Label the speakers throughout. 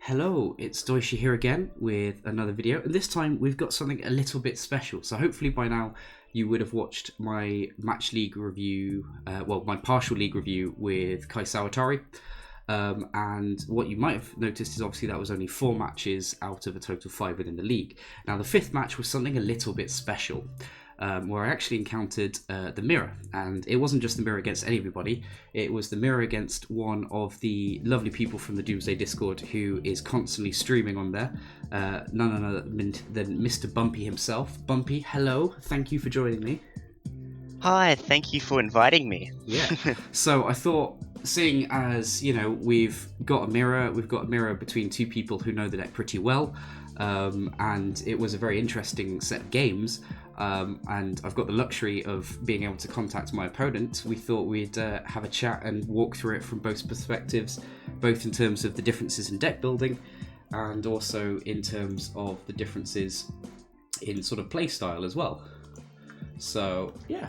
Speaker 1: Hello, it's Doishi here again with another video, and this time we've got something a little bit special. So hopefully by now you would have watched my match league review, my partial league review with Kai Sawatari. And what you might have noticed is obviously that was only 4 matches out of a total 5 within the league. Now the 5th match was something a little bit special. Where I actually encountered the mirror, and it wasn't just the mirror against anybody, it was the mirror against one of the lovely people from the Doomsday Discord who is constantly streaming on there, none other than Mr. Bumpy himself. Bumpy, hello, thank you for joining me.
Speaker 2: Hi, thank you for inviting me.
Speaker 1: Yeah, so I thought, seeing as, we've got a mirror between two people who know the deck pretty well, and it was a very interesting set of games, and I've got the luxury of being able to contact my opponent. We thought we'd have a chat and walk through it from both perspectives, both in terms of the differences in deck building and also in terms of the differences in sort of play style as well. So yeah.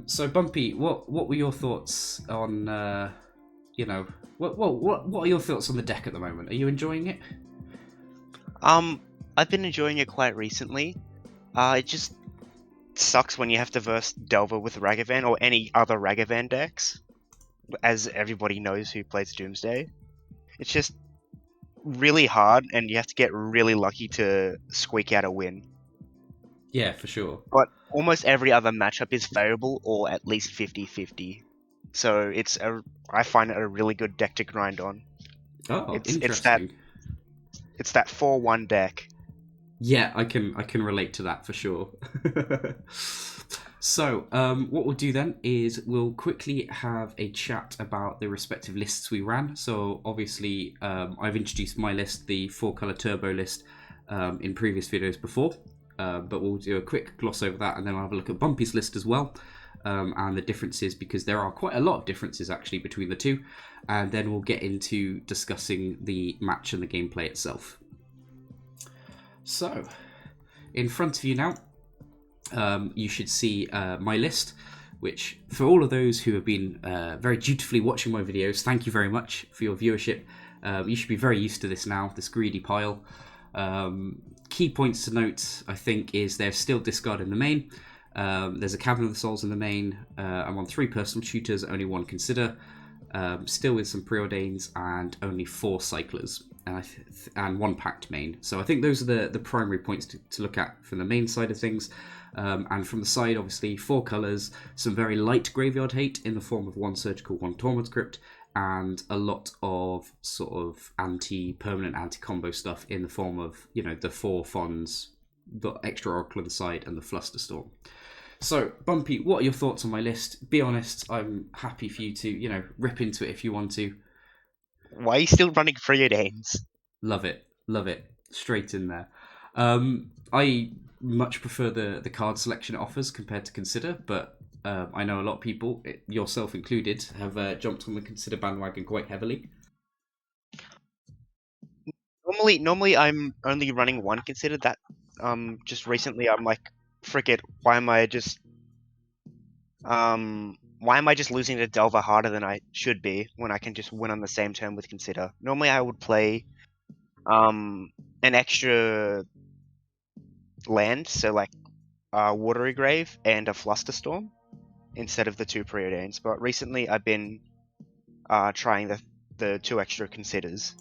Speaker 1: So Bumpy, what were your thoughts on what are your thoughts on the deck at the moment? Are you enjoying it?
Speaker 2: I've been enjoying it quite recently. It just sucks when you have to verse Delver with Ragavan or any other Ragavan decks, as everybody knows who plays Doomsday. It's just really hard, and you have to get really lucky to squeak out a win.
Speaker 1: Yeah, for sure.
Speaker 2: But almost every other matchup is favorable, or at least 50-50. So I find it a really good deck to grind on.
Speaker 1: Oh,
Speaker 2: It's
Speaker 1: interesting.
Speaker 2: that 4-1 deck.
Speaker 1: Yeah, I can relate to that for sure. So, what we'll do then is we'll quickly have a chat about the respective lists we ran. So, obviously, I've introduced my list, the 4-color turbo list, in previous videos before. But we'll do a quick gloss over that, and then I'll have a look at Bumpy's list as well, and the differences, because there are quite a lot of differences actually between the two. And then we'll get into discussing the match and the gameplay itself. So, in front of you now, you should see my list, which for all of those who have been very dutifully watching my videos, thank you very much for your viewership. You should be very used to this now, this greedy pile. Key points to note, I think, is there's still discard in the main. There's a Cavern of the Souls in the main. I'm on 3 Personal Tutors, only 1 Consider. Still with some Preordains and only 4 Cyclers. And 1 Pact main. So I think those are the primary points to look at from the main side of things. And from the side, obviously, 4 colours, some very light graveyard hate in the form of 1 Surgical, 1 Torment Script, and a lot of sort of anti-permanent, anti-combo stuff in the form of, the 4 Fonds, the extra Oracle on the side, and the Flusterstorm. So, Bumpy, what are your thoughts on my list? Be honest, I'm happy for you to, rip into it if you want to.
Speaker 2: Why are you still running Preordains?
Speaker 1: Love it. Straight in there. I much prefer the card selection it offers compared to Consider, but I know a lot of people, yourself included, have jumped on the Consider bandwagon quite heavily.
Speaker 2: Normally I'm only running 1 Consider. That just recently I'm like, frick it, why am I just losing to Delver harder than I should be when I can just win on the same turn with Consider? Normally I would play an extra land, so like Watery Grave and a Flusterstorm instead of the 2 Preordains. But recently I've been trying the 2 extra Considers,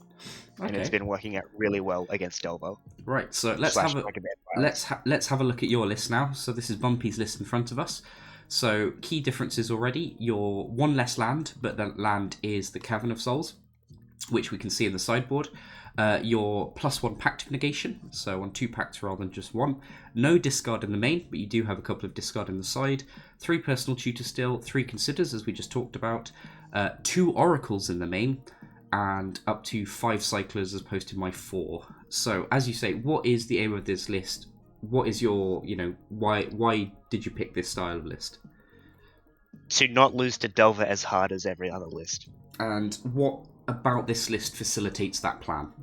Speaker 2: and it's been working out really well against Delver.
Speaker 1: Right, so let's have a look at your list now. So this is Bumpy's list in front of us. So key differences already. Your 1 less land, but that land is the Cavern of Souls, which we can see in the sideboard. Your +1 Pact of Negation, so on 2 Pacts rather than just 1. No discard in the main, but you do have a couple of discard in the side. 3 Personal Tutors still, 3 Considers, as we just talked about. 2 Oracles in the main, and up to 5 Cyclers as opposed to my 4. So, as you say, what is the aim of this list? What is your, why did you pick this style of list?
Speaker 2: To not lose to Delver as hard as every other list.
Speaker 1: And what about this list facilitates that plan?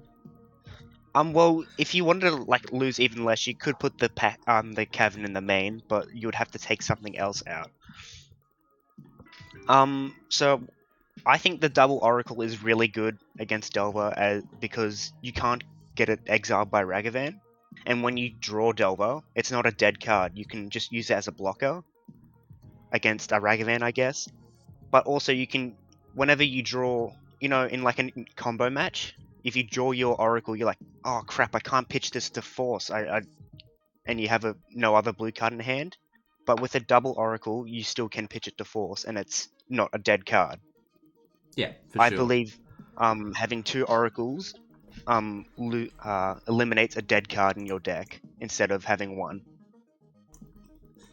Speaker 2: Well, if you wanted to lose even less, you could put the Cavern in the main, but you would have to take something else out. So I think the double Oracle is really good against Delver because you can't get it exiled by Ragavan. And when you draw Delver, it's not a dead card. You can just use it as a blocker against a Ragavan, I guess. But also you can, whenever you draw, in like a combo match, if you draw your Oracle, you're like, oh crap, I can't pitch this to Force. And you have no other blue card in hand. But with a double Oracle, you still can pitch it to Force, and it's not a dead card.
Speaker 1: Yeah, for
Speaker 2: I
Speaker 1: sure.
Speaker 2: believe having 2 Oracles eliminates a dead card in your deck instead of having 1.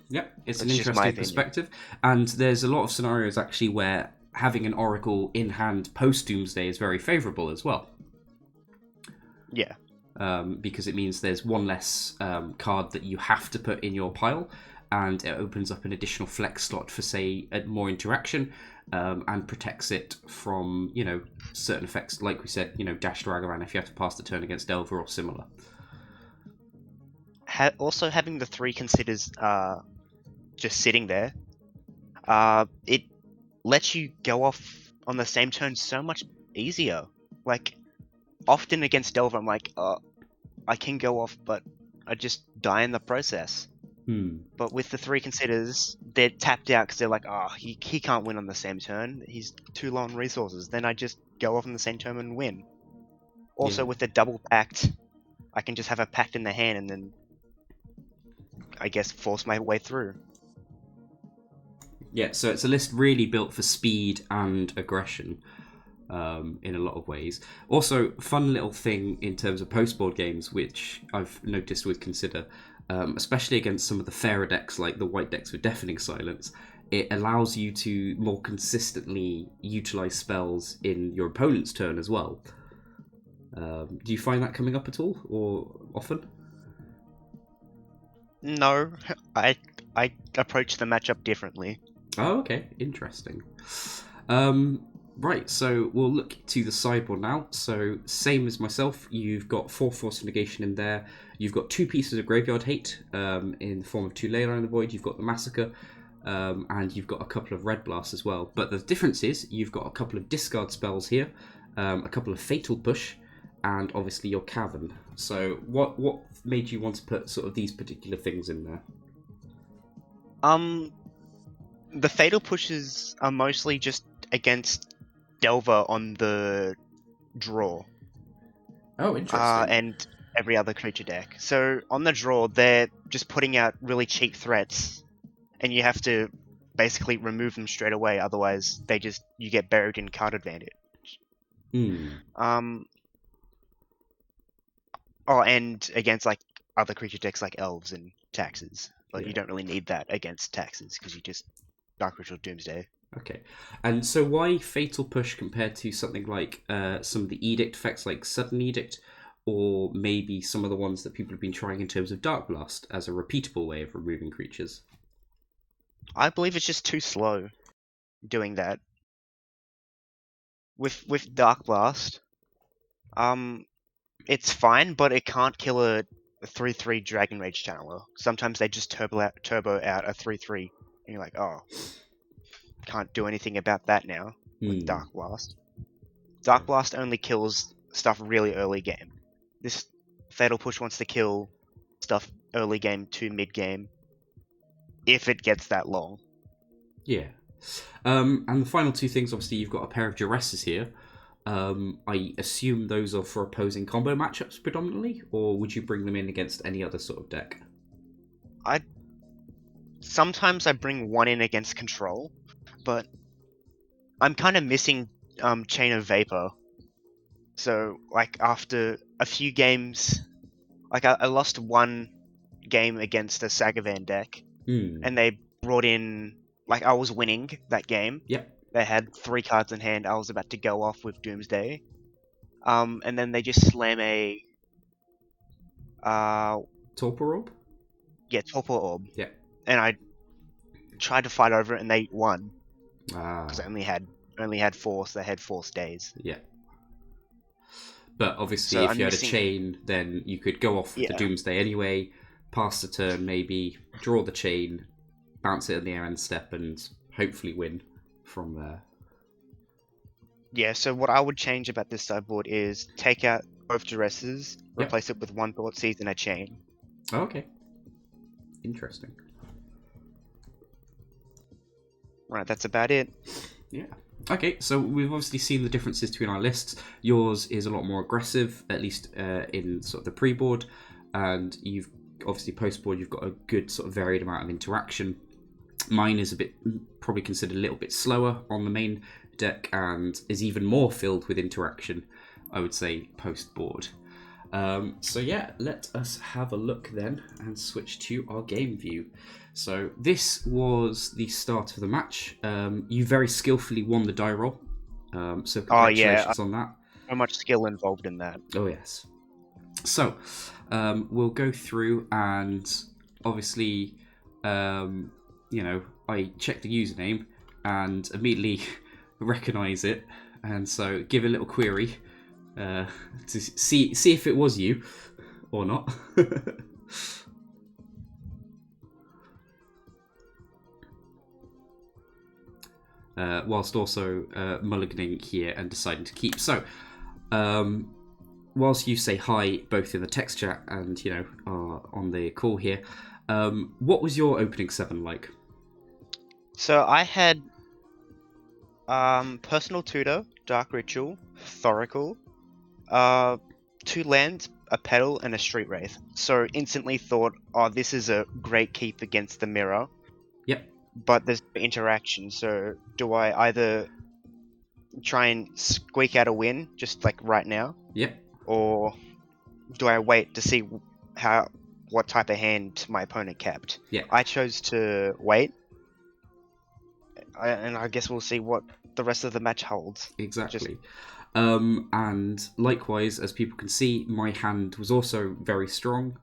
Speaker 1: Yeah, it's an
Speaker 2: That's just my
Speaker 1: interesting
Speaker 2: opinion.
Speaker 1: perspective. And there's a lot of scenarios actually where having an Oracle in hand post Doomsday is very favourable as well.
Speaker 2: Yeah.
Speaker 1: Because it means there's one less card that you have to put in your pile, and it opens up an additional flex slot for, say, more interaction, and protects it from, certain effects, like we said, Dash Dragavan if you have to pass the turn against Delver or similar.
Speaker 2: Also, having the 3 considers just sitting there, it lets you go off on the same turn so much easier. Like, often against Delver, I'm like, I can go off, but I just die in the process. But with the 3 considers, they're tapped out because they're like, he can't win on the same turn. He's too low on resources. Then I just go off on the same turn and win. Also, with the double pact, I can just have a pact in the hand and then, I guess, force my way through.
Speaker 1: Yeah, so it's a list really built for speed and aggression. In a lot of ways. Also, fun little thing in terms of post-board games, which I've noticed with Consider, especially against some of the fairer decks like the white decks with Deafening Silence, it allows you to more consistently utilize spells in your opponent's turn as well. Do you find that coming up at all, or often?
Speaker 2: No, I approach the matchup differently.
Speaker 1: Oh, okay, interesting. Right, so we'll look to the sideboard now. So, same as myself, you've got 4 Force of Negation in there. You've got 2 pieces of Graveyard Hate in the form of 2 Leyline in the Void. You've got the Massacre, and you've got a couple of Red Blasts as well. But the difference is you've got a couple of discard spells here, a couple of Fatal Push, and obviously your Cavern. So, what made you want to put sort of these particular things in there?
Speaker 2: The Fatal Pushes are mostly just against Delver on the draw.
Speaker 1: Oh, interesting.
Speaker 2: And every other creature deck. So on the draw, they're just putting out really cheap threats, and you have to basically remove them straight away. Otherwise, you get buried in card advantage. And against like other creature decks like Elves and Taxes, but you don't really need that against Taxes because you just Dark Ritual Doomsday.
Speaker 1: Okay, and so why Fatal Push compared to something like some of the Edict effects like Sudden Edict, or maybe some of the ones that people have been trying in terms of Dark Blast as a repeatable way of removing creatures?
Speaker 2: I believe it's just too slow doing that. With Dark Blast, it's fine, but it can't kill a 3/3 Dragon Rage Channeler. Sometimes they just turbo out a 3/3, and you're like, oh, can't do anything about that now with Dark Blast. Dark Blast only kills stuff really early game. This Fatal Push wants to kill stuff early game to mid game, if it gets that long.
Speaker 1: Yeah. And the final 2 things, obviously, you've got a pair of Duresses here. I assume those are for opposing combo matchups predominantly, or would you bring them in against any other sort of deck?
Speaker 2: Sometimes I bring one in against control, but I'm kind of missing Chain of Vapor. So, like, after a few games, like, I lost one game against a Sagavan deck, and they brought in, like, I was winning that game.
Speaker 1: Yep.
Speaker 2: They had 3 cards in hand. I was about to go off with Doomsday. And then they just slam a...
Speaker 1: Torpor Orb?
Speaker 2: Yeah, Torpor Orb.
Speaker 1: Yeah.
Speaker 2: And I tried to fight over it, and they won.
Speaker 1: Ah.
Speaker 2: Because I only had Force. They had Force days.
Speaker 1: Yeah. But obviously,
Speaker 2: So
Speaker 1: if you had a chain, then you could go off with the Doomsday anyway, pass the turn, maybe draw the chain, bounce it in the air end step, and hopefully win from there.
Speaker 2: Yeah, so what I would change about this sideboard is take out both Duresses,
Speaker 1: Yep.
Speaker 2: replace it with one Thoughtseize and a Chain.
Speaker 1: Okay. Interesting.
Speaker 2: Right, that's about it.
Speaker 1: Yeah. Okay, so we've obviously seen the differences between our lists. Yours is a lot more aggressive, at least in sort of the pre-board, and you've obviously post-board you've got a good sort of varied amount of interaction. Mine is a bit, probably considered a little bit slower on the main deck, and is even more filled with interaction, I would say, post-board. So yeah, let us have a look then and switch to our game view. So this was the start of the match. You very skillfully won the die roll. So congratulations on that.
Speaker 2: So much skill involved in that.
Speaker 1: Oh yes. So we'll go through and obviously, I check the username and immediately recognize it, and so give a little query to see if it was you or not. Whilst also mulliganing here and deciding to keep. So, whilst you say hi both in the text chat and on the call here, what was your opening 7 like?
Speaker 2: So I had Personal Tutor, Dark Ritual, Thoracle, 2 lands, a Petal, and a Street Wraith. So instantly thought, oh, this is a great keep against the mirror.
Speaker 1: Yep.
Speaker 2: But there's interaction, so do I either try and squeak out a win, just like right now?
Speaker 1: Yep.
Speaker 2: Or do I wait to see what type of hand my opponent kept?
Speaker 1: Yeah.
Speaker 2: I chose to wait. And I guess we'll see what the rest of the match holds.
Speaker 1: Exactly. And likewise, as people can see, my hand was also very strong.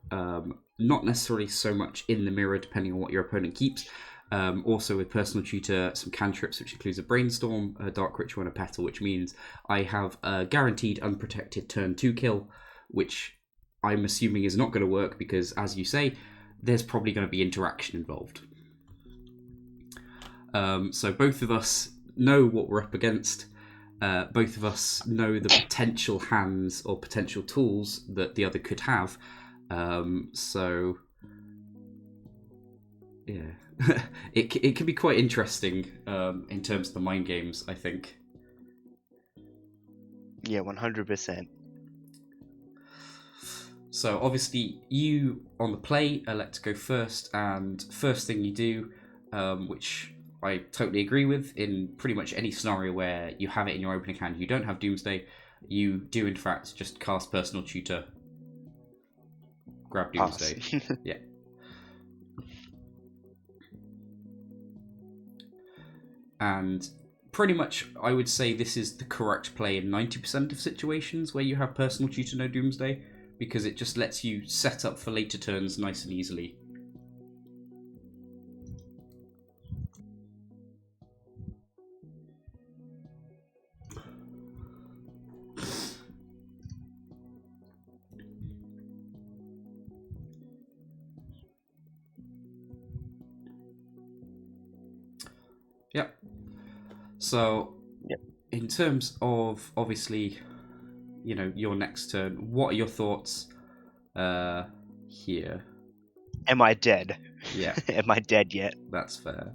Speaker 1: Not necessarily so much in the mirror, depending on what your opponent keeps. Also with Personal Tutor, some cantrips, which includes a Brainstorm, a Dark Ritual, and a Petal, which means I have a guaranteed unprotected turn 2 kill, which I'm assuming is not going to work because, as you say, there's probably going to be interaction involved. So both of us know what we're up against. Both of us know the potential hands or potential tools that the other could have. So yeah, it can be quite interesting in terms of the mind games, I think.
Speaker 2: Yeah, 100%.
Speaker 1: So obviously you on the play elect to go first, and first thing you do, which I totally agree with, in pretty much any scenario where you have it in your opening hand, you don't have Doomsday, you do in fact just cast Personal Tutor, grab Doomsday. Yeah. And pretty much I would say this is the correct play in 90% of situations where you have Personal Tutor, no Doomsday, because it just lets you set up for later turns nice and easily. Yep. So, in terms of, obviously, your next turn, what are your thoughts here?
Speaker 2: Am I dead?
Speaker 1: Yeah.
Speaker 2: Am I dead yet?
Speaker 1: That's fair.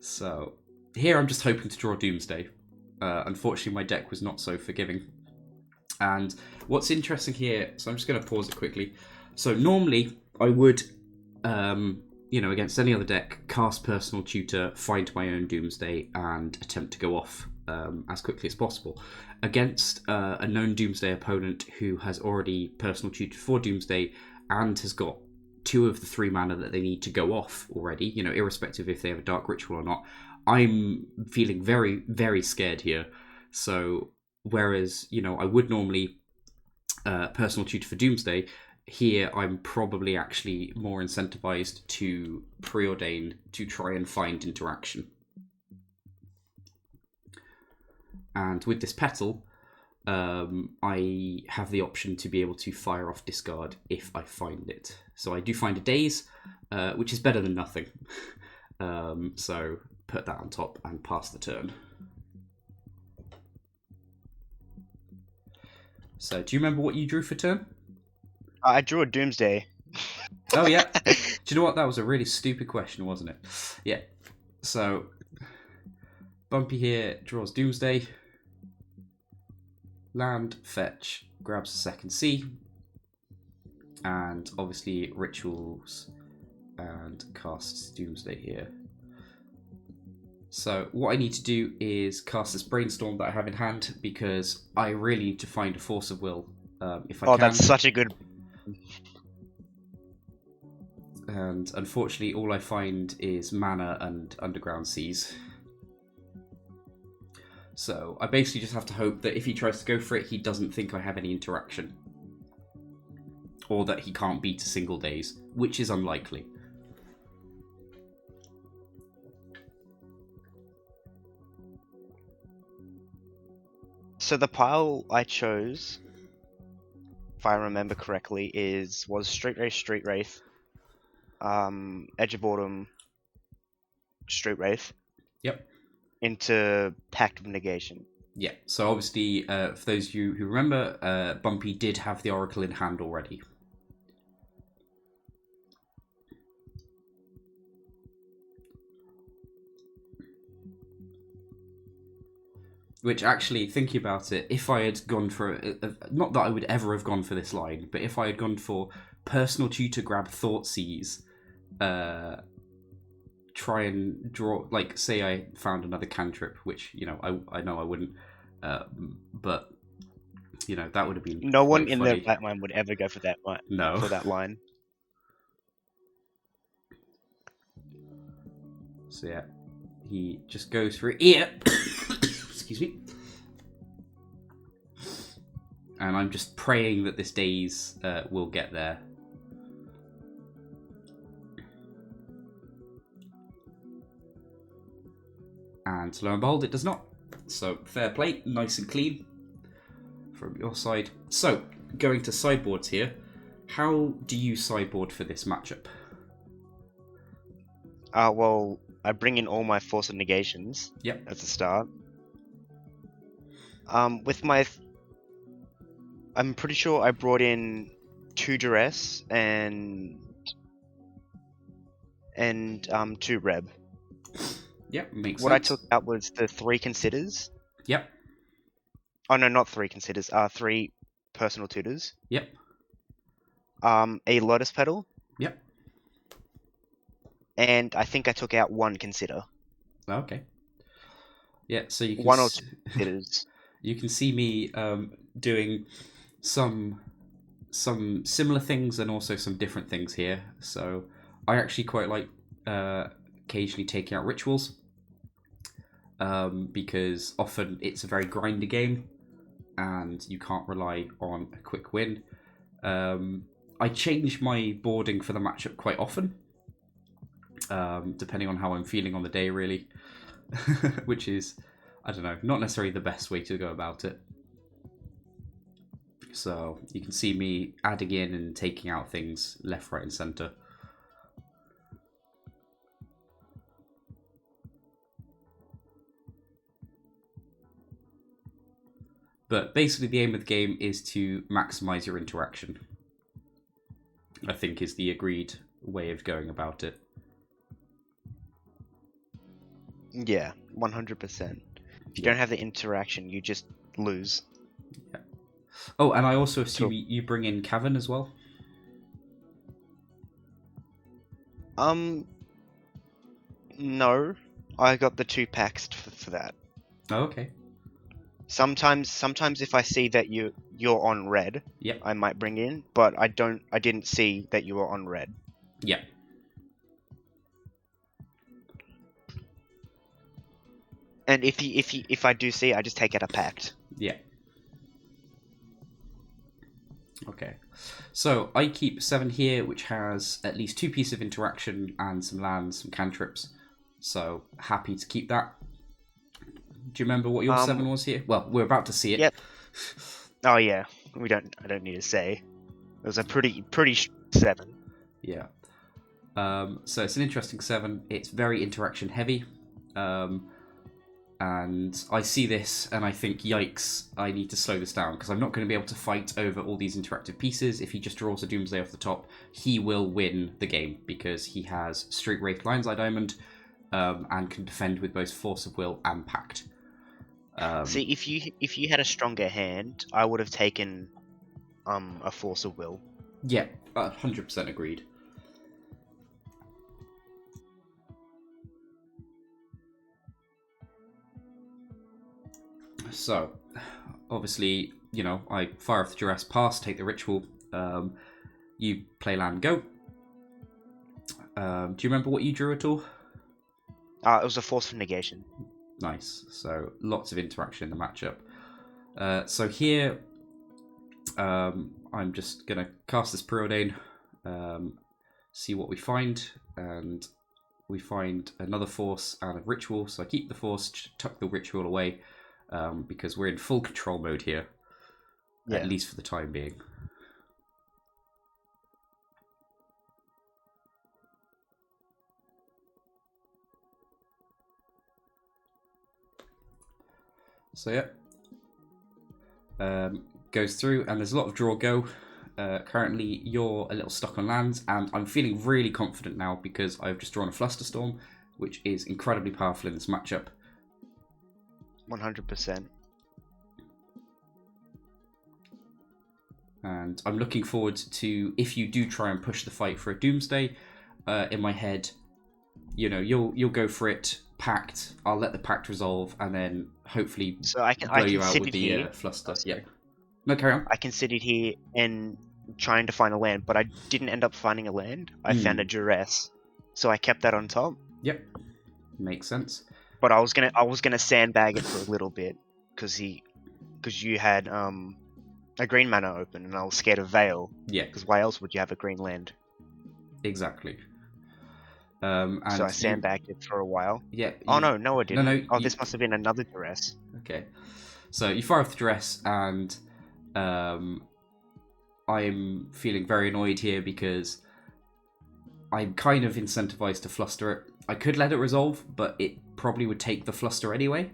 Speaker 1: So, here I'm just hoping to draw Doomsday. Unfortunately, my deck was not so forgiving. And what's interesting here, so I'm just going to pause it quickly. So, normally, I would... against any other deck, cast Personal Tutor, find my own Doomsday, and attempt to go off as quickly as possible. Against a known Doomsday opponent who has already Personal Tutored for Doomsday and has got 2 of the 3 mana that they need to go off already, irrespective if they have a Dark Ritual or not, I'm feeling very, very scared here. So, whereas, I would normally Personal Tutor for Doomsday, here I'm probably actually more incentivized to preordain to try and find interaction. And with this Petal, I have the option to be able to fire off discard if I find it. So I do find a Daze, which is better than nothing. So put that on top and pass the turn. So, do you remember what you drew for turn?
Speaker 2: I drew a Doomsday.
Speaker 1: Oh, yeah. Do you know what? That was a really stupid question, wasn't it? Yeah. So, Bumpy here draws Doomsday. Land, fetch, grabs the second C. And obviously rituals and casts Doomsday here. So what I need to do is cast this Brainstorm that I have in hand, because I really need to find a Force of Will if I can.
Speaker 2: Oh, that's such a good...
Speaker 1: And unfortunately all I find is mana and underground seas. So I basically just have to hope that if he tries to go for it, he doesn't think I have any interaction. Or that he can't beat a single daze, which is unlikely.
Speaker 2: So the pile I chose, if I remember correctly, was Street Wraith, Edge of Boredom, Street Wraith.
Speaker 1: Yep.
Speaker 2: Into Pact of Negation.
Speaker 1: Yeah, so obviously, for those of you who remember, Bumpy did have the Oracle in hand already. Which actually, thinking about it, if I had gone for... not that I would ever have gone for this line, but if I had gone for Personal Tutor grab Thoughtseize, try and draw... Like, say I found another cantrip, which, you know, I know I wouldn't, but, you know, that would have been
Speaker 2: No one in
Speaker 1: funny.
Speaker 2: their right mind would ever go for that line.
Speaker 1: No.
Speaker 2: For that line.
Speaker 1: So, yeah. He just goes for it here. Excuse me. And I'm just praying that this daze will get there. And lo and behold, it does not. So, fair play, nice and clean from your side. So, going to sideboards here. How do you sideboard for this matchup?
Speaker 2: Well, I bring in all my Force of Negations.
Speaker 1: Yep.
Speaker 2: At the start. With my... I'm pretty sure I brought in 2 Duress and 2 Reb.
Speaker 1: Yep, makes
Speaker 2: what
Speaker 1: sense.
Speaker 2: I took out was the 3 Considers.
Speaker 1: Yep.
Speaker 2: Oh no, not 3 Considers. 3 Personal Tutors.
Speaker 1: Yep.
Speaker 2: A Lotus Petal.
Speaker 1: Yep.
Speaker 2: And I think I took out 1 Consider.
Speaker 1: Okay. Yeah, so you can
Speaker 2: 1 or 2 Considers.
Speaker 1: You can see me doing some similar things and also some different things here. So I actually quite like occasionally taking out rituals, because often it's a very grindy game and you can't rely on a quick win. I change my boarding for the matchup quite often, depending on how I'm feeling on the day, really. Which is, I don't know, not necessarily the best way to go about it. So you can see me adding in and taking out things left, right, and center. But basically the aim of the game is to maximize your interaction, I think, is the agreed way of going about it.
Speaker 2: Yeah, 100%. If you don't have the interaction, you just lose.
Speaker 1: Yeah. Oh, and I also assume you bring in Cavern as well?
Speaker 2: No. I got the 2 packs for that.
Speaker 1: Oh, okay.
Speaker 2: Sometimes if I see that you're on red,
Speaker 1: Yep.
Speaker 2: I might bring in, but I didn't see that you were on red.
Speaker 1: Yeah.
Speaker 2: And if I do see, I just take out a pact.
Speaker 1: Yeah. Okay. So I keep 7 here, which has at least 2 pieces of interaction and some lands, some cantrips. So happy to keep that. Do you remember what your 7 was here? Well, we're about to see it.
Speaker 2: Yep. Oh yeah. I don't need to say. It was a pretty 7.
Speaker 1: Yeah. So it's an interesting 7. It's very interaction heavy. And I see this and I think, yikes, I need to slow this down because I'm not going to be able to fight over all these interactive pieces. If he just draws a Doomsday off the top, he will win the game because he has Street Wraith, Lion's Eye Diamond, and can defend with both Force of Will and Pact.
Speaker 2: See, if you had a stronger hand, I would have taken a Force of Will.
Speaker 1: Yeah, 100% agreed. So, obviously, you know, I fire off the Duress, pass, take the ritual. You play land, go. Do you remember what you drew at all?
Speaker 2: It was a Force of Negation.
Speaker 1: Nice. So, lots of interaction in the matchup. So here, I'm just going to cast this Preordain, see what we find, and we find another Force and a Ritual. So I keep the Force, tuck the Ritual away, because we're in full control mode here, at least for the time being. So yeah, goes through, and there's a lot of draw go. Currently, you're a little stuck on lands, and I'm feeling really confident now because I've just drawn a Flusterstorm, which is incredibly powerful in this matchup.
Speaker 2: 100%.
Speaker 1: And I'm looking forward to, if you do try and push the fight for a Doomsday, in my head, you know, you'll go for it, Pact, I'll let the Pact resolve, and then hopefully blow you out with the Fluster. Yeah. No, carry on.
Speaker 2: I considered here and trying to find a land, but I didn't end up finding a land. I found a Duress, so I kept that on top.
Speaker 1: Yep, makes sense.
Speaker 2: But I was gonna sandbag it for a little bit because you had a green mana open, and I was scared of Veil.
Speaker 1: Yeah.
Speaker 2: Because why else would you have a green land?
Speaker 1: Exactly.
Speaker 2: And so I sandbagged it for a while.
Speaker 1: Yeah.
Speaker 2: Oh no, I didn't.
Speaker 1: No,
Speaker 2: this must have been another Duress.
Speaker 1: Okay. So you fire off the Duress, and I'm feeling very annoyed here because I'm kind of incentivized to fluster it. I could let it resolve, but it probably would take the fluster anyway,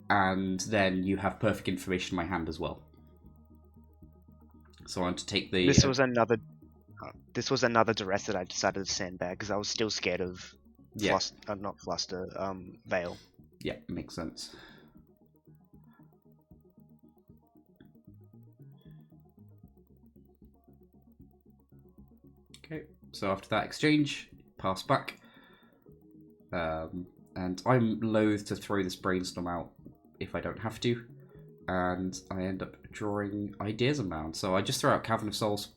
Speaker 1: and then you have perfect information in my hand as well. So I want to take the...
Speaker 2: This was another Duress that I decided to sandbag because I was still scared of not Fluster, Veil.
Speaker 1: Yeah, makes sense. Okay, so after that exchange, pass back. And I'm loath to throw this Brainstorm out if I don't have to. And I end up drawing Ideas Unbound. So I just throw out Cavern of Souls.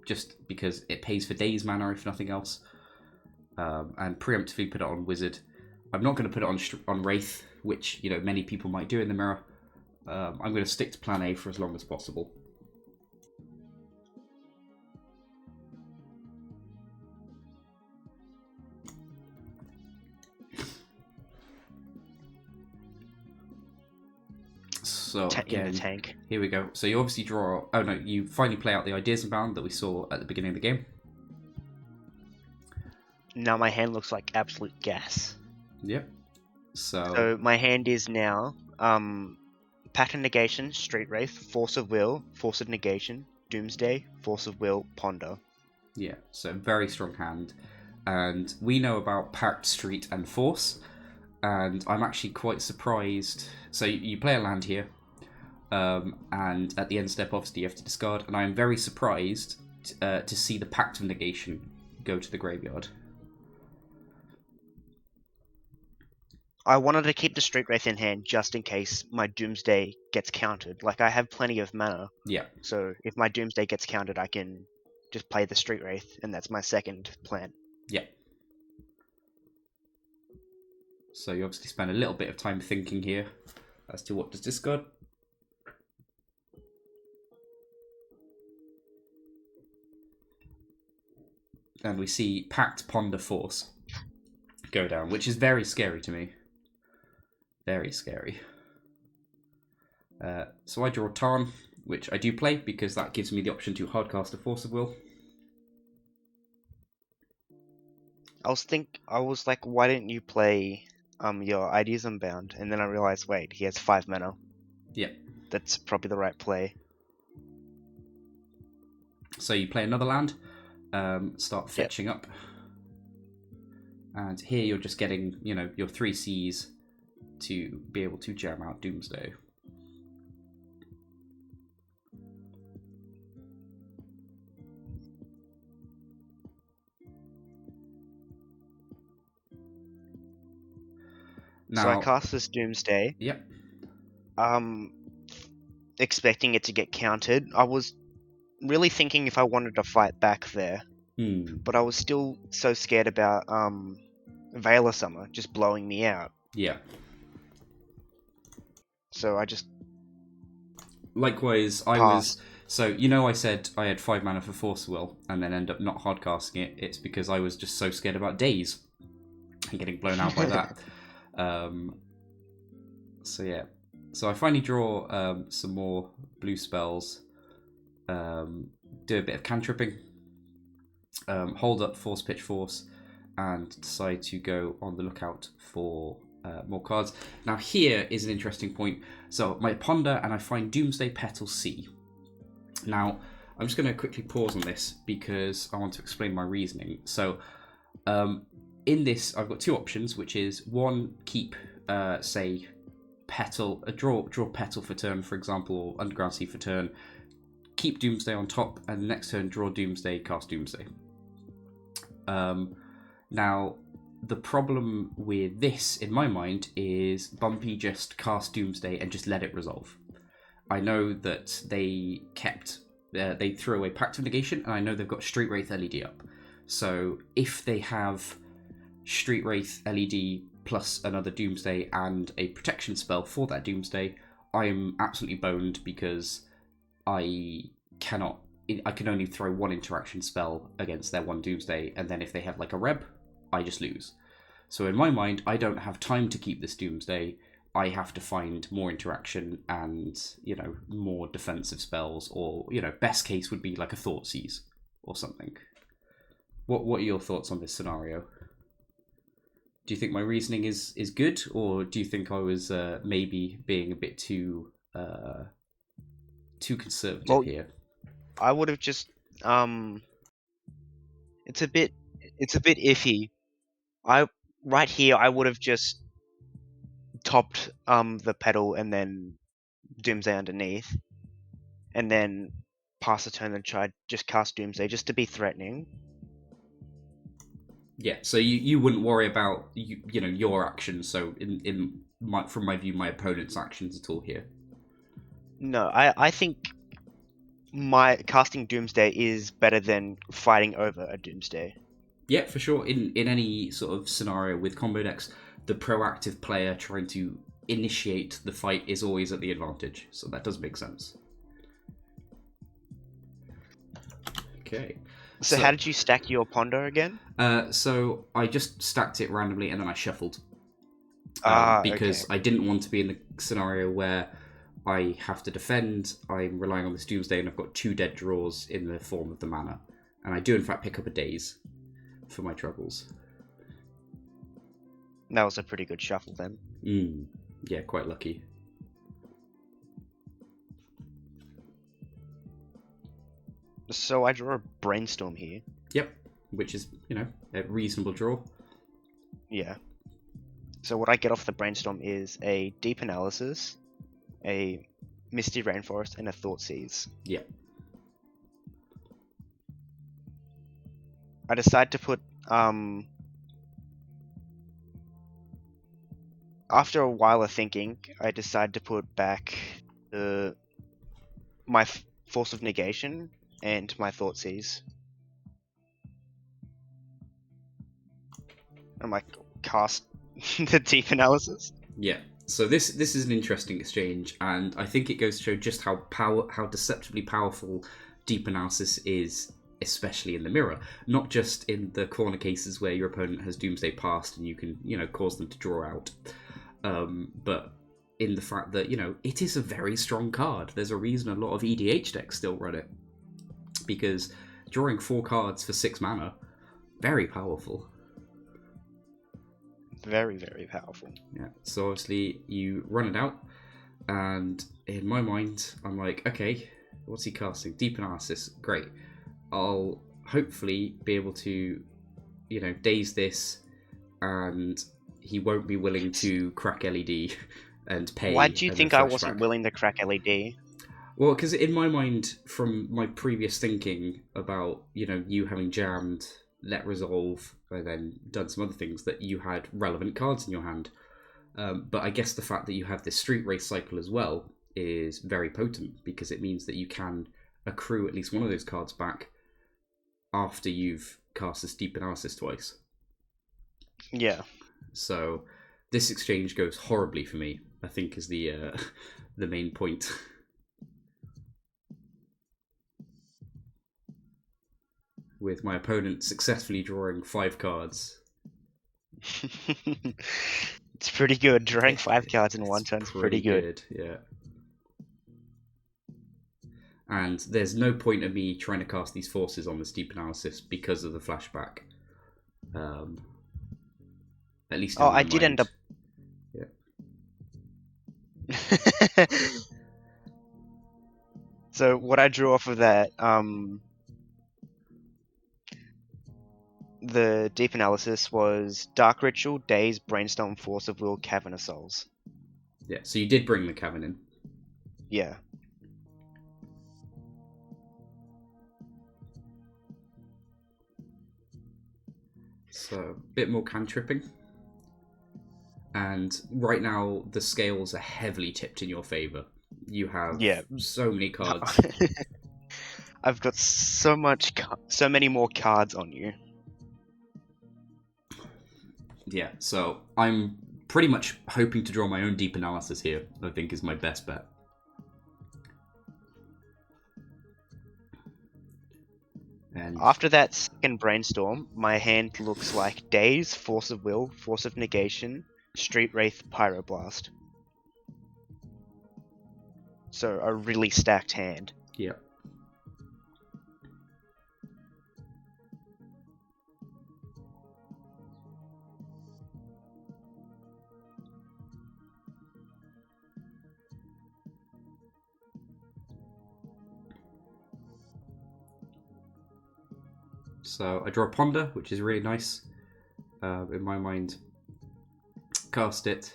Speaker 1: Just because it pays for Daze mana, if nothing else. And preemptively put it on Wizard. I'm not going to put it on Wraith, which, you know, many people might do in the mirror. I'm going to stick to plan A for as long as possible. So again,
Speaker 2: tank.
Speaker 1: Here we go. So you obviously draw... Oh no, you finally play out the Ideas Unbound that we saw at the beginning of the game.
Speaker 2: Now my hand looks like absolute gas.
Speaker 1: Yep.
Speaker 2: So my hand is now Pattern Negation, Street Wraith, Force of Will, Force of Negation, Doomsday, Force of Will, Ponder.
Speaker 1: Yeah, so very strong hand. And we know about Pact, Street, and Force. And I'm actually quite surprised. So you play a land here. And at the end step, obviously, you have to discard. And I am very surprised to see the Pact of Negation go to the graveyard.
Speaker 2: I wanted to keep the Street Wraith in hand just in case my Doomsday gets countered. Like, I have plenty of mana.
Speaker 1: Yeah.
Speaker 2: So if my Doomsday gets countered, I can just play the Street Wraith, and that's my second plan.
Speaker 1: Yeah. So you obviously spend a little bit of time thinking here as to what to discard. And we see Pact, Ponder, Force go down, which is very scary to me. Very scary. So I draw Tarn, which I do play because that gives me the option to hardcast a Force of Will.
Speaker 2: I was like, why didn't you play your ID is unbound, and then I realized, wait, he has 5 mana.
Speaker 1: Yeah.
Speaker 2: That's probably the right play.
Speaker 1: So you play another land, start fetching up, and here you're just getting, your 3 Cs to be able to jam out Doomsday. Now,
Speaker 2: so I cast this Doomsday.
Speaker 1: Yep.
Speaker 2: Expecting it to get countered. I was really thinking if I wanted to fight back there, but I was still so scared about Veiler Summer just blowing me out.
Speaker 1: Yeah.
Speaker 2: So I just
Speaker 1: Likewise,
Speaker 2: passed.
Speaker 1: I was. So, I said I had 5 mana for Force Will and then end up not hardcasting it. It's because I was just so scared about Daze and getting blown out by that. So, yeah. So I finally draw some more blue spells, do a bit of cantripping, hold up Force Pitch Force, and decide to go on the lookout for more cards. Now here is an interesting point. So I ponder and I find Doomsday Petal C. Now I'm just going to quickly pause on this because I want to explain my reasoning. So in this I've got 2 options, which is 1, keep say Petal, draw Petal for turn, for example, or Underground Sea for turn, keep Doomsday on top, and the next turn draw Doomsday, cast Doomsday. Now, the problem with this, in my mind, is Bumpy just cast Doomsday and just let it resolve. I know that they threw away Pact of Negation, and I know they've got Street Wraith LED up. So if they have Street Wraith LED plus another Doomsday and a protection spell for that Doomsday, I'm absolutely boned because I can only throw 1 interaction spell against their 1 Doomsday, and then if they have like a Reb, I just lose. So in my mind, I don't have time to keep this Doomsday. I have to find more interaction and, more defensive spells, or, best case would be like a Thoughtseize or something. What are your thoughts on this scenario? Do you think my reasoning is good, or do you think I was maybe being a bit too conservative here?
Speaker 2: I would have just it's a bit iffy. Right here I would have just topped the Petal and then Doomsday underneath, and then pass the turn and tried just cast Doomsday just to be threatening.
Speaker 1: Yeah, so you wouldn't worry about your actions. So from my view, my opponent's actions at all here.
Speaker 2: No, I think my casting Doomsday is better than fighting over a Doomsday.
Speaker 1: Yeah, for sure. In any sort of scenario with combo decks, the proactive player trying to initiate the fight is always at the advantage. So that does make sense. Okay.
Speaker 2: So how did you stack your Ponder again?
Speaker 1: So I just stacked it randomly and then I shuffled. Because
Speaker 2: okay.
Speaker 1: I didn't want to be in the scenario where I have to defend. I'm relying on this Doomsday and I've got 2 dead draws in the form of the mana. And I do in fact pick up a Daze for my troubles.
Speaker 2: That was a pretty good shuffle then.
Speaker 1: Yeah, quite lucky.
Speaker 2: So I draw a Brainstorm here.
Speaker 1: Yep, which is, a reasonable draw.
Speaker 2: Yeah. So what I get off the Brainstorm is a Deep Analysis, a Misty Rainforest, and a Thoughtseize.
Speaker 1: Yeah.
Speaker 2: I decide to put after a while of thinking, I decide to put back my Force of Negation and my Thoughtseize. I'm like, cast the Deep Analysis.
Speaker 1: Yeah. So this is an interesting exchange, and I think it goes to show just how deceptively powerful Deep Analysis is, especially in the mirror. Not just in the corner cases where your opponent has Doomsday passed and you can, cause them to draw out. But in the fact that, it is a very strong card. There's a reason a lot of EDH decks still run it. Because drawing 4 cards for 6 mana, very powerful.
Speaker 2: Very, very powerful.
Speaker 1: Yeah. So obviously you run it out, and in my mind, I'm like, okay, what's he casting? Deep Analysis. Great. I'll hopefully be able to, daze this, and he won't be willing to crack LED and pay.
Speaker 2: Why do you
Speaker 1: and
Speaker 2: think
Speaker 1: then
Speaker 2: I wasn't
Speaker 1: flashback.
Speaker 2: willing to crack LED?
Speaker 1: Well, because in my mind, from my previous thinking about, you having jammed, let resolve, and then done some other things, that you had relevant cards in your hand. But I guess the fact that you have this street race cycle as well is very potent, because it means that you can accrue at least one of those cards back after you've cast this Deep Analysis twice.
Speaker 2: Yeah.
Speaker 1: So this exchange goes horribly for me, I think, is the the main point. With my opponent successfully drawing 5 cards.
Speaker 2: It's pretty good. Drawing 5 cards in one turn is pretty good.
Speaker 1: Yeah. And there's no point of me trying to cast these forces on this Deep Analysis because of the flashback. At least in my
Speaker 2: I did
Speaker 1: mind.
Speaker 2: end up...
Speaker 1: Yeah.
Speaker 2: So what I drew off of that, the Deep Analysis was Dark Ritual, Daze, Brainstorm, Force of Will, Cavern of Souls.
Speaker 1: Yeah, so you did bring the Cavern in.
Speaker 2: Yeah.
Speaker 1: So, a bit more cantripping. And right now, the scales are heavily tipped in your favour. You have so many cards.
Speaker 2: I've got so many more cards on you.
Speaker 1: Yeah, so I'm pretty much hoping to draw my own Deep Analysis here, I think is my best bet. And
Speaker 2: after that second Brainstorm, my hand looks like Daze, Force of Will, Force of Negation, Street Wraith, Pyroblast. So a really stacked hand.
Speaker 1: Yeah. So I draw a Ponder, which is really nice in my mind. Cast it,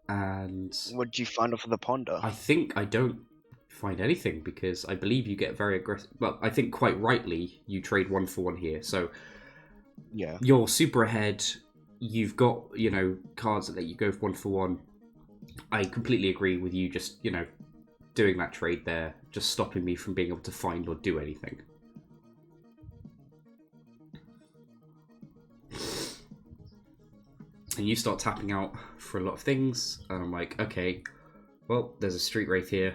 Speaker 1: and
Speaker 2: what did you find off of the Ponder?
Speaker 1: I think I don't find anything, because I believe you get very aggressive. Well, I think quite rightly you trade 1 for 1 here. So
Speaker 2: yeah,
Speaker 1: you're super ahead. You've got cards that let you go 1 for 1. I completely agree with you. Just doing that trade there, just stopping me from being able to find or do anything. And you start tapping out for a lot of things, and I'm like, okay, well, there's a Street Wraith here.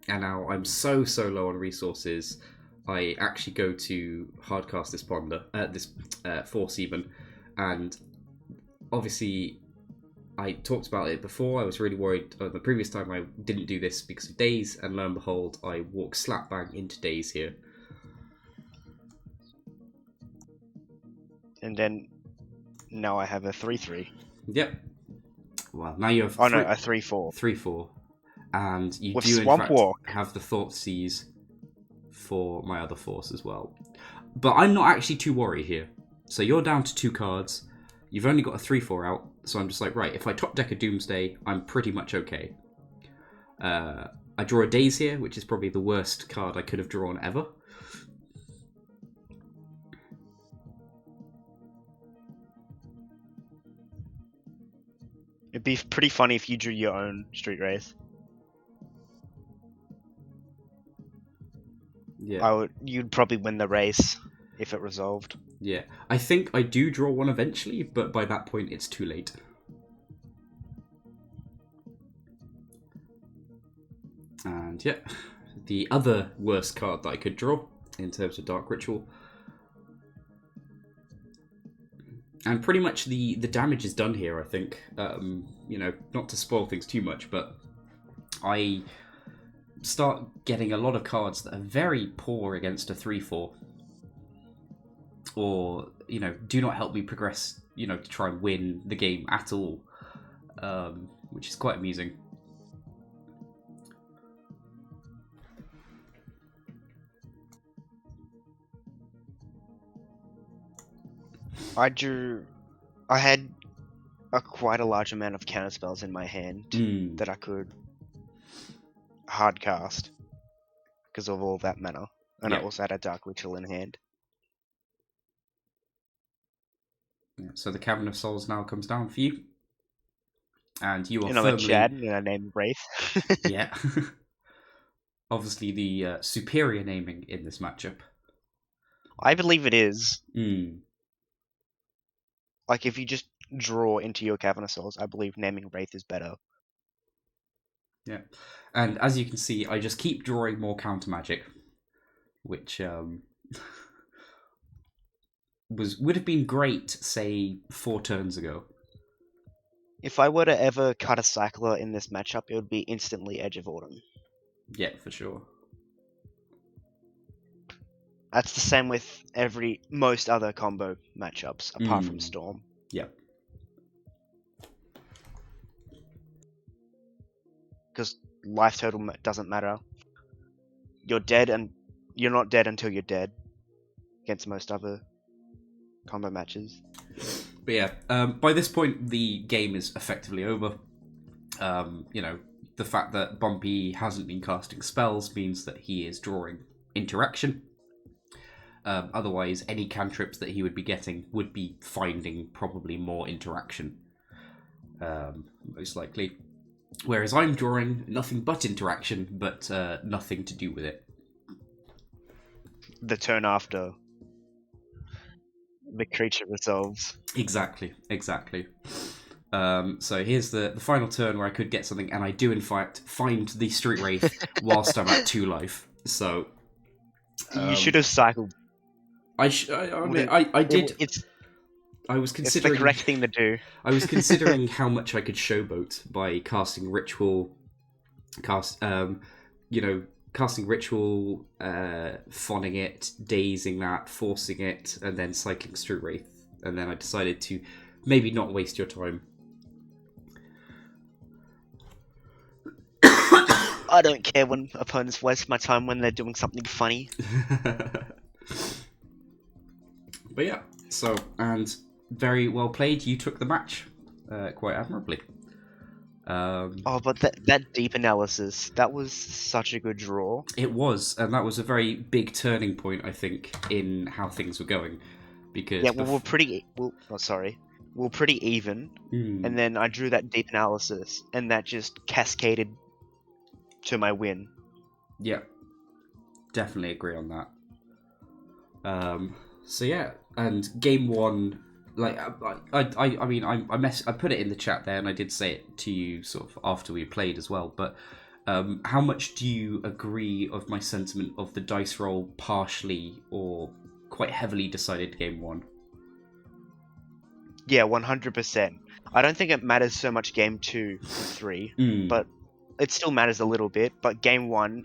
Speaker 1: And now I'm so low on resources, I actually go to hardcast this Ponder, this Force even, and obviously I talked about it before. I was really worried the previous time I didn't do this because of Daze, and lo and behold, I walk slap bang into Daze here.
Speaker 2: And then now I have a 3/3.
Speaker 1: Yep. Well, now you have
Speaker 2: a 3/4.
Speaker 1: 3/4, and you
Speaker 2: with
Speaker 1: do in
Speaker 2: Swamp
Speaker 1: fact
Speaker 2: Walk.
Speaker 1: have the Thoughtseize for my other force as well. But I'm not actually too worried here. So you're down to 2 cards. You've only got a 3/4 out, so I'm just like, right, if I top deck a Doomsday, I'm pretty much okay. I draw a Daze here, which is probably the worst card I could have drawn ever.
Speaker 2: It'd be pretty funny if you drew your own Street Wraith.
Speaker 1: Yeah.
Speaker 2: You'd probably win the race if it resolved.
Speaker 1: Yeah. I think I do draw one eventually, but by that point it's too late. And yeah, the other worst card that I could draw in terms of Dark Ritual. And pretty much the damage is done here, I think. Not to spoil things too much, but I start getting a lot of cards that are very poor against a 3/4. Or, do not help me progress, to try and win the game at all, which is quite amusing.
Speaker 2: I had quite a large amount of counterspells in my hand that I could hard cast because of all that mana, and I also had a Dark Ritual in hand.
Speaker 1: Yeah, so the Cavern of Souls now comes down for you, and you are
Speaker 2: and I'm
Speaker 1: firmly...
Speaker 2: a Chad, and I named Wraith.
Speaker 1: Yeah. Obviously the superior naming in this matchup.
Speaker 2: I believe it is.
Speaker 1: Mm.
Speaker 2: Like, if you just draw into your Cavern of Souls, I believe naming Wraith is better.
Speaker 1: Yeah. And as you can see, I just keep drawing more counter magic, which would have been great, say, 4 turns ago.
Speaker 2: If I were to ever cut a Cycler in this matchup, it would be instantly Edge of Autumn.
Speaker 1: Yeah, for sure.
Speaker 2: That's the same with most other combo matchups, apart from Storm.
Speaker 1: Yeah.
Speaker 2: Because life total doesn't matter. You're dead, and you're not dead until you're dead. Against most other combo matches.
Speaker 1: But yeah, by this point, the game is effectively over. The fact that Bumpy hasn't been casting spells means that he is drawing interaction. Otherwise, any cantrips that he would be getting would be finding probably more interaction, most likely. Whereas I'm drawing nothing but interaction, but nothing to do with it.
Speaker 2: The turn after the creature resolves.
Speaker 1: Exactly. So here's the final turn where I could get something, and I do in fact find the Street Wraith whilst I'm at 2 life. So
Speaker 2: you should have cycled.
Speaker 1: I did. I was considering.
Speaker 2: It's the correct thing to do.
Speaker 1: I was considering how much I could showboat by casting ritual, casting ritual, phoning it, dazing that, forcing it, and then cycling Street Wraith. And then I decided to maybe not waste your time.
Speaker 2: I don't care when opponents waste my time when they're doing something funny.
Speaker 1: But yeah, and very well played. You took the match quite admirably.
Speaker 2: But that deep analysis, that was such a good draw.
Speaker 1: It was, and that was a very big turning point, I think, in how things were going. Because
Speaker 2: we're pretty even, and then I drew that deep analysis, and that just cascaded to my win.
Speaker 1: Yeah, definitely agree on that. So yeah, and game 1, like I put it in the chat there, and I did say it to you sort of after we played as well. But how much do you agree of my sentiment of the dice roll partially or quite heavily decided game 1?
Speaker 2: Yeah, 100%. I don't think it matters so much game 2 or 3, but it still matters a little bit. But game 1,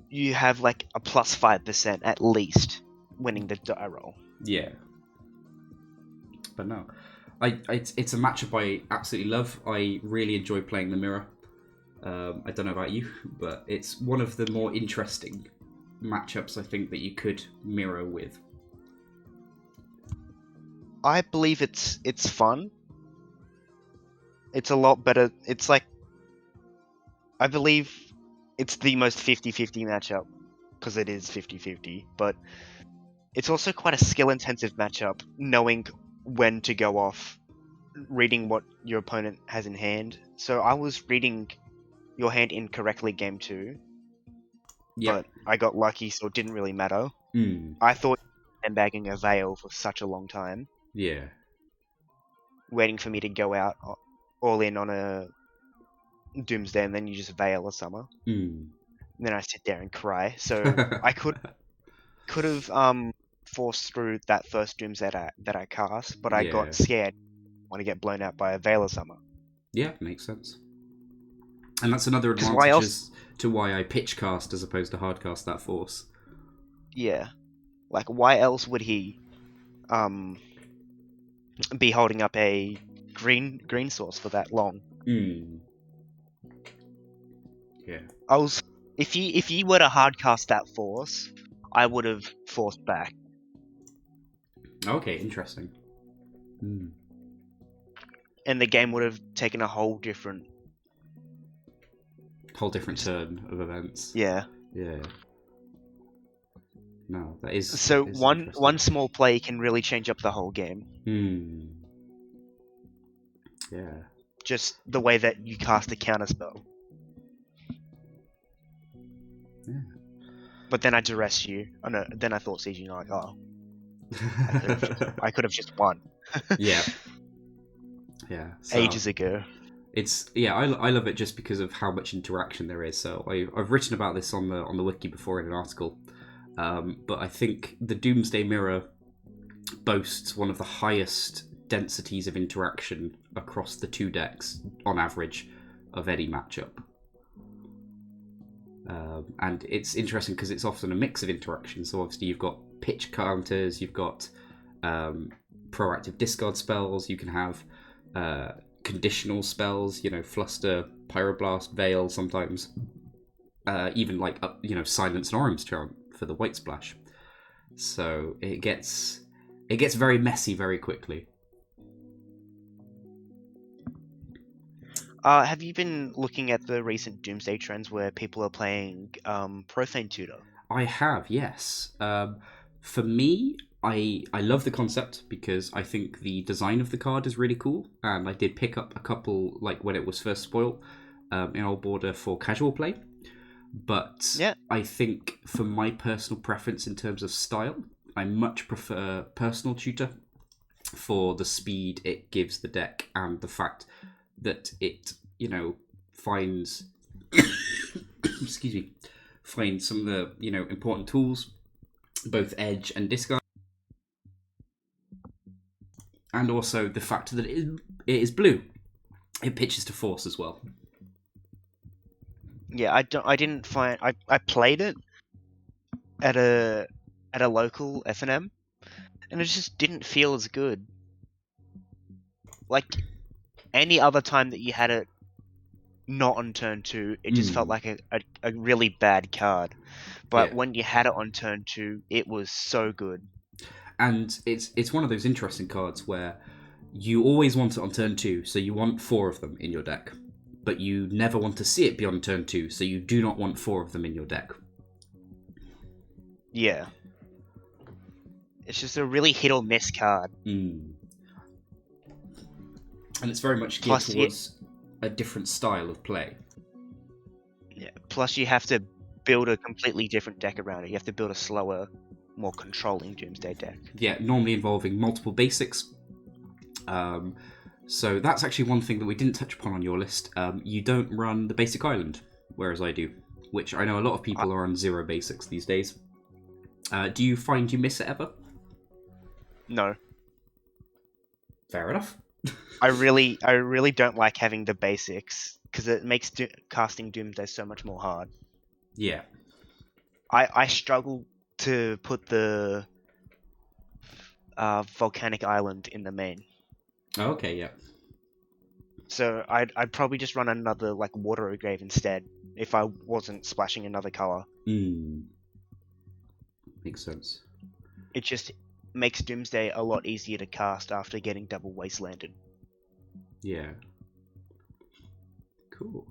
Speaker 2: you have like a plus 5% at least winning the die roll.
Speaker 1: Yeah. But no, it's a matchup I absolutely love. I really enjoy playing the mirror. I don't know about you, but it's one of the more interesting matchups I think that you could mirror with.
Speaker 2: I believe it's fun. It's a lot better. It's like, I believe it's the most 50-50 matchup because it is 50-50, but it's also quite a skill-intensive matchup, knowing when to go off, reading what your opponent has in hand. So I was reading your hand incorrectly game 2, but I got lucky, so it didn't really matter. I thought handbagging a Veil for such a long time.
Speaker 1: Yeah.
Speaker 2: Waiting for me to go out all in on a Doomsday, and then you just Veil a Summer. And then I sit there and cry. So I could have forced through that first Doomsday that I cast, but I got scared. I want to get blown out by a Veil of Summer.
Speaker 1: Yeah, makes sense. And that's another advantage to why I pitch cast as opposed to hard cast that force.
Speaker 2: Yeah. Like, why else would he be holding up a green source for that long.
Speaker 1: Yeah.
Speaker 2: If you were to hardcast that force, I would have forced back.
Speaker 1: Okay, interesting.
Speaker 2: And the game would have taken a whole different
Speaker 1: turn of events.
Speaker 2: Yeah.
Speaker 1: Yeah. No, that is.
Speaker 2: So
Speaker 1: that is
Speaker 2: one small play can really change up the whole game.
Speaker 1: Yeah.
Speaker 2: Just the way that you cast a counterspell.
Speaker 1: Yeah.
Speaker 2: But then I duress you. Oh no, then I thought siege you, like, oh, I could have just won.
Speaker 1: Yeah. Yeah. So
Speaker 2: Ages ago.
Speaker 1: it's I love it just because of how much interaction there is. So I've written about this on the wiki before in an article, but I think the Doomsday Mirror boasts one of the highest densities of interaction across the two decks on average of any matchup. And it's interesting because it's often a mix of interaction. So obviously you've got pitch counters, you've got proactive discard spells, you can have conditional spells, Fluster, Pyroblast, Veil sometimes, even like Silence and Orim's Chant for the White Splash. So it gets very messy very quickly.
Speaker 2: Have you been looking at the recent Doomsday trends where people are playing Profane Tutor?
Speaker 1: I have, yes. For me, I love the concept because I think the design of the card is really cool, and I did pick up a couple like when it was first spoiled in Old Border for casual play. But
Speaker 2: yeah.
Speaker 1: I think for my personal preference in terms of style, I much prefer Personal Tutor for the speed it gives the deck and the fact that it, finds excuse me, finds some of the, important tools, both edge and discard. And also the fact that it is blue. It pitches to force as well.
Speaker 2: Yeah, I didn't find I played it at a local FNM, and it just didn't feel as good. Like any other time that you had it not on turn 2, it just felt like a really bad card. But when you had it on turn 2, it was so good.
Speaker 1: And it's one of those interesting cards where you always want it on turn 2, so you want 4 of them in your deck. But you never want to see it beyond turn 2, so you do not want 4 of them in your deck.
Speaker 2: Yeah. It's just a really hit or miss card.
Speaker 1: And it's very much geared towards a different style of play.
Speaker 2: Yeah. Plus, you have to build a completely different deck around it. You have to build a slower, more controlling Doomsday deck.
Speaker 1: Yeah, normally involving multiple basics. So that's actually one thing that we didn't touch upon on your list. You don't run the basic island, whereas I do, which I know a lot of people are on 0 basics these days. Do you find you miss it ever?
Speaker 2: No.
Speaker 1: Fair enough.
Speaker 2: I really don't like having the basics because it makes casting Doomsday so much more hard.
Speaker 1: Yeah.
Speaker 2: I struggle to put the volcanic island in the main.
Speaker 1: Oh, okay, yeah.
Speaker 2: So I'd probably just run another like water grave instead if I wasn't splashing another color.
Speaker 1: Makes sense.
Speaker 2: It just makes Doomsday a lot easier to cast after getting double wastelanded.
Speaker 1: Yeah. Cool.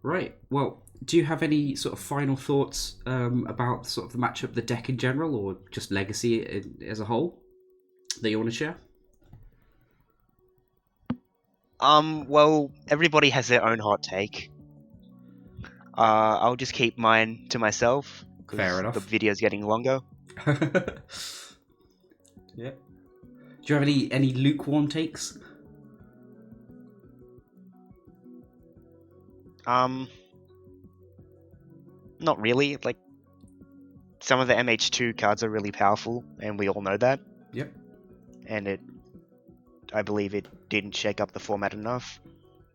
Speaker 1: Right. Well, do you have any sort of final thoughts about sort of the matchup, the deck in general, or just Legacy as a whole that you want to share?
Speaker 2: Well, everybody has their own hot take. I'll just keep mine to myself.
Speaker 1: Fair enough.
Speaker 2: The video's getting longer.
Speaker 1: Yeah. Do you have any lukewarm takes?
Speaker 2: Not really. Like, some of the MH2 cards are really powerful, and we all know that.
Speaker 1: Yep.
Speaker 2: And I believe it didn't shake up the format enough,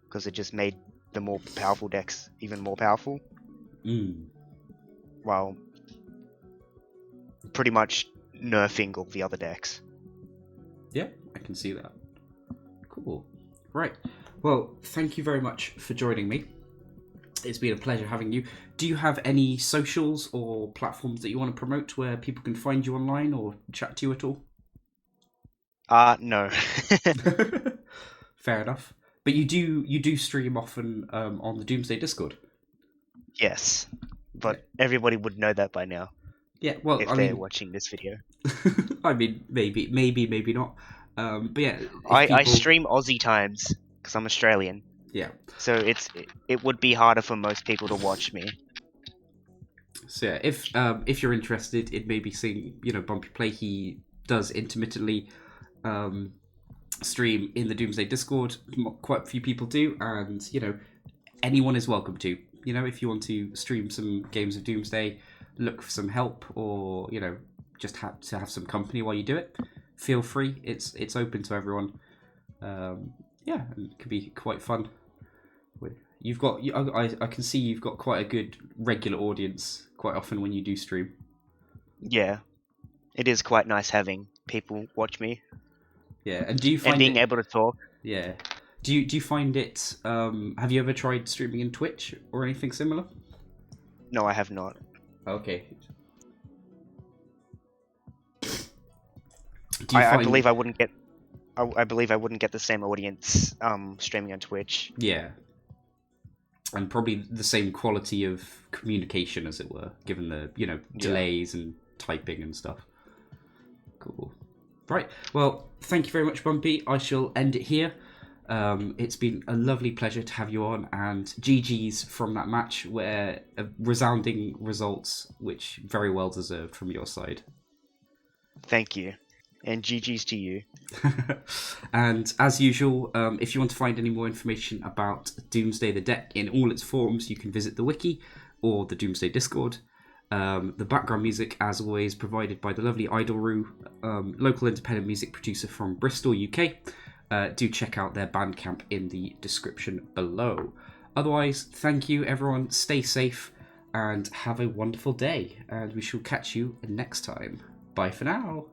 Speaker 2: because it just made the more powerful decks even more powerful. While pretty much nerfing all the other decks.
Speaker 1: Yeah, I can see that. Cool. Right. Well, thank you very much for joining me. It's been a pleasure having you. Do you have any socials or platforms that you want to promote where people can find you online or chat to you at all?
Speaker 2: No.
Speaker 1: Fair enough. But you do stream often on the Doomsday Discord.
Speaker 2: Yes,
Speaker 1: Yeah.
Speaker 2: but everybody would know that by now
Speaker 1: Yeah. Well,
Speaker 2: if
Speaker 1: I
Speaker 2: they're
Speaker 1: mean,
Speaker 2: watching this video.
Speaker 1: I mean, maybe not. But yeah, if
Speaker 2: I
Speaker 1: people,
Speaker 2: stream Aussie times because I'm Australian,
Speaker 1: yeah.
Speaker 2: so it would be harder for most people to watch me.
Speaker 1: So yeah, if you're interested in maybe seeing Bumpy play, he does intermittently um, stream in the Doomsday Discord. Quite a few people do, and anyone is welcome to. If you want to stream some games of Doomsday, look for some help, or just have some company while you do it, feel free. It's open to everyone. Yeah, and it can be quite fun. You've got I can see you've got quite a good regular audience quite often when you do stream.
Speaker 2: Yeah, it is quite nice having people watch me
Speaker 1: Yeah, and do you
Speaker 2: and
Speaker 1: find
Speaker 2: being
Speaker 1: it?
Speaker 2: able to talk.
Speaker 1: Yeah, do you find it? Have you ever tried streaming in Twitch or anything similar?
Speaker 2: No, I have not.
Speaker 1: Okay. Do you
Speaker 2: I
Speaker 1: find?
Speaker 2: believe I wouldn't get. I believe I wouldn't get the same audience streaming on Twitch.
Speaker 1: Yeah, and probably the same quality of communication, as it were, given the
Speaker 2: Yeah.
Speaker 1: delays and typing and stuff. Cool. Right. Well, thank you very much, Bumpy. I shall end it here. It's been a lovely pleasure to have you on, and GG's from that match, where resounding results, which very well deserved from your side.
Speaker 2: Thank you, and GG's to you.
Speaker 1: And as usual, if you want to find any more information about Doomsday the deck in all its forms, you can visit the wiki or the Doomsday Discord. The background music, as always, provided by the lovely Idolroo, local independent music producer from Bristol, UK. Do check out their Bandcamp in the description below. Otherwise, thank you, everyone. Stay safe and have a wonderful day. And we shall catch you next time. Bye for now.